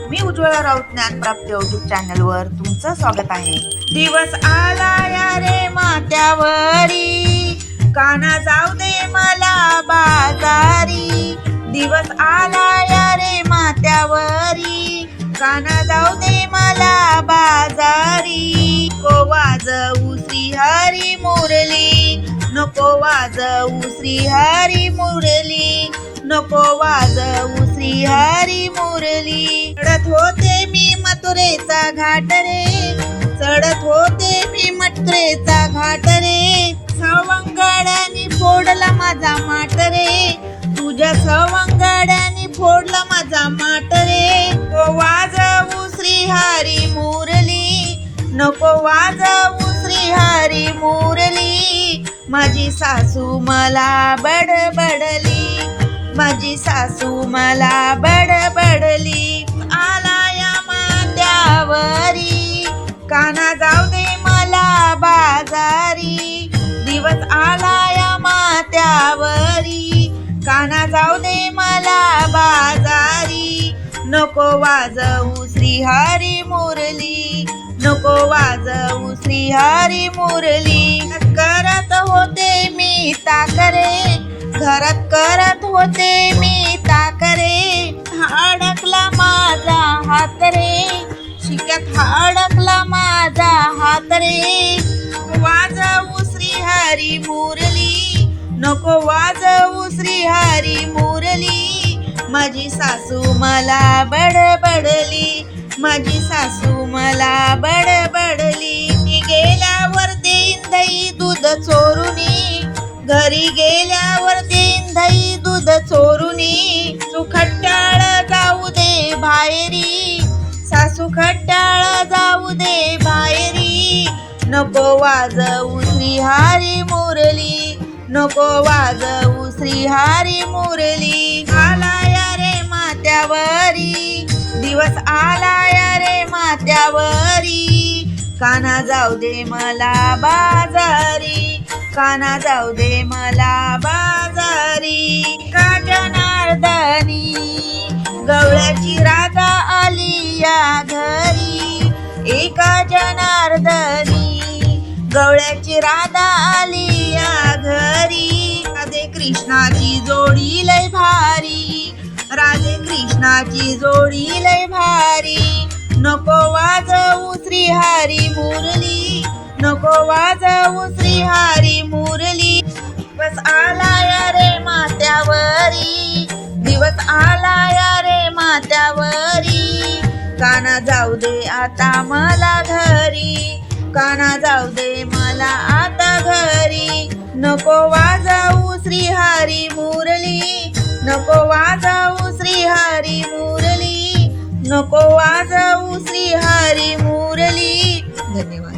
मी Ujjwala Raut ज्ञानप्राप्ती YouTube चॅनलवर तुमचं स्वागत आहे। दिवस आला या रे माथ्यावरी, काना जाऊ दे मला बाजारी। दिवस आला या रे माथ्यावरी, काना जाऊ दे मला बाजारी। नको वाजवू श्रीहरी मुरली, नको वाजवू श्रीहरी मुरली, नको वाजवू श्रीहरी मुरली। चढत होते मी मथुरेचा घाट रे, चढत होते मी मथुरेचा घाट रे। सवंगड्यानी फोडला माझा माठ रे, तुझ्या सवंगड्यानी फोडला माझा माठ रे। नको वाजवू श्रीहरी मुरली, नको वाजवू श्रीहरी मुरली। माझी सासू मला बडबडली, माझी सासू मला बडबडली। आला या माथ्यावरी, काना जाऊ दे मला बाजारी। दिवस आला या माथ्यावरी, काना जाऊ दे मला बाजारी। नको वाजवू श्रीहरी मुरली, नको वाजवू श्रीहरी मुरली। करत होते मी ताकरे, घरात करत होते मी ताकरे। अडकला माझा हात रे, शिक्यात अडकला माझा हात रे। वाजवू श्रीहरी मुरली, नको वाजवू श्रीहरी मुरली। माझी सासू मला बडबडली, माझी सासू मला बडबडली। मी गेल्यावर देईन दही दूध चोरुनी, घरी गेल्यावर देईन दही दूध चोरुनी। तू खट्टाळ जाऊ दे बाहेरी, सासू खट्टाळ जाऊ दे बाहेरी। नको वाजवू श्रीहरी मुरली, नको वाजवू श्रीहरी मुरली। आला या रे माथ्यावरी, दिवस आला या रे माथ्यावरी। काना जाऊ दे मला बाजारी, काना जाऊ दे मला बाजारी। का जनार्दनी गवळ्याची राधा आली या घरी, एका जनार्दनी गवळ्याची राधा आली या घरी। राधे कृष्णाची जोडी लय भारी, राधे कृष्णाची जोडी लय भारी। नको वाजवू श्रीहरी मुरली, नको वाजवू श्रीहरी मुरली। दिवस आला या रे माथ्यावरी, दिवस आला या रे माथ्यावरी। काना जाऊ दे आता मला घरी, काना जाऊ दे मला आता घरी। नको वाजवू श्रीहरी मुरली, नको वाजवू श्रीहरी मुरली, नको वाजवू श्रीहरी मुरली। धन्यवाद।